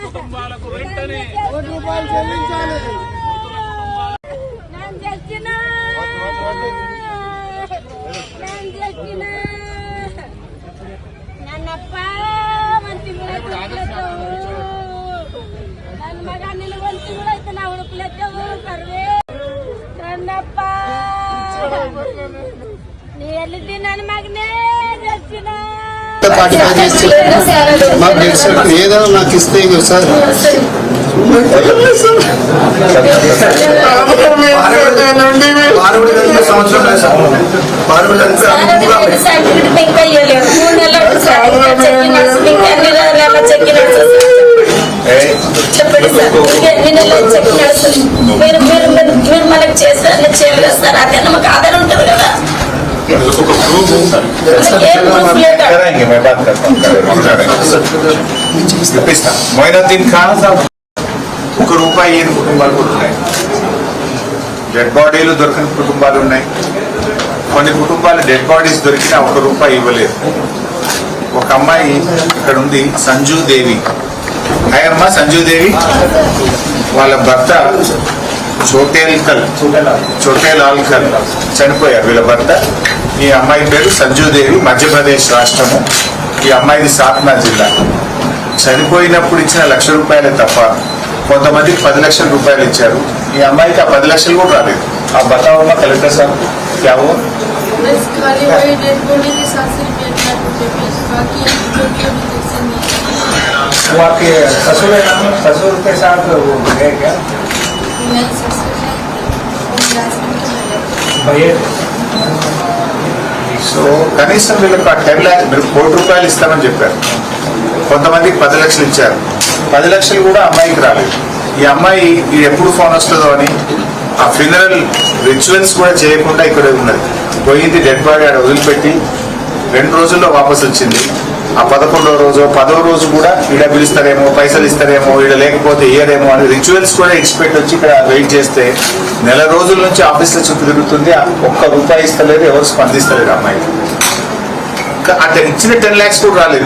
కుటుంబాలకు వెంటనే ₹1 చెల్లించాలి. నన్నప్ప మంచి ನನ್ನ ಮಗ ನಿನ್ನ ಒಂದು ತಿಂಗಳಾಯ್ತು ನಾ ಹುಡುಕ್ಲತ್ತೇವು ಕರ್ವೆ ನನ್ನಪ್ಪ ನೀ ಎಲ್ಲಿದ್ದಿ ನನ್ನ ಮಗನೇ ఏదైనా నాకు ఇస్తే సార్ చెప్పండి సార్ మీరు మనకు చేస్తారు చేయలేదు సార్ అదే మాకు ఆధారం ఉంటుంది కదా మొయినుద్దీన్ ఖాన్ ₹1 ఇయ్యని కుటుంబాలు కూడా ఉన్నాయి. డెడ్ బాడీలు దొరికిన కుటుంబాలు ఉన్నాయి. కొన్ని కుటుంబాలు డెడ్ బాడీస్ దొరికినా ₹1 ఇవ్వలేదు. ఒక అమ్మాయి ఇక్కడ ఉంది, సంజూదేవి. అయ్యమ్మ సంజూదేవి వాళ్ళ భర్త చోటేలాల్కర్ చనిపోయారు. వీళ్ళ భర్త. ఈ అమ్మాయి పేరు సంజూదేవి, మధ్యప్రదేశ్ రాష్ట్రము. ఈ అమ్మాయిది సాత్నా జిల్లా. చనిపోయినప్పుడు ఇచ్చిన ₹1,00,000 తప్ప కొంతమందికి ₹10 లక్షలు ఇచ్చారు. ఈ అమ్మాయికి ఆ 10 లక్షలు కూడా రాలేదు. ఆ బతావమ్మ కలెక్టర్ సార్ क्या हुआ? वो आपके ससुर है ना? ससुर के साथ वो गए क्या? సో కనీసం వీళ్ళకి ₹10 లక్షలు మీరు ₹1,00,000 ఇస్తామని చెప్పారు. కొంతమందికి 10 లక్షలు ఇచ్చారు. 10 లక్షలు కూడా అమ్మాయికి రాలేదు. ఈ అమ్మాయి ఇది ఎప్పుడు ఫోన్ వస్తుందో అని ఆ ఫ్యూనరల్ రిచువల్స్ కూడా చేయకుండా ఇక్కడ ఉన్నది. పోయింది డెడ్ బాడీ ఆడ వదిలిపెట్టి 2 రోజుల్లో వాపసు వచ్చింది. ఆ 11వ రోజు 10వ రోజు కూడా ఈడ పిలుస్తారేమో, పైసలు ఇస్తారేమో, ఈడ లేకపోతే ఇయ్యరేమో అని రిచువల్స్ కూడా ఇచ్చిపెట్టి వచ్చి ఇక్కడ వెయిట్ చేస్తే నెల రోజుల నుంచి ఆఫీస్లో చుట్టూ తిరుగుతుంది. ₹1 ఇస్తలేదు, ఎవరు స్పందిస్తలేదు అమ్మాయికి. అంటే ఇచ్చిన 10 lakhs కూడా రాలేదు.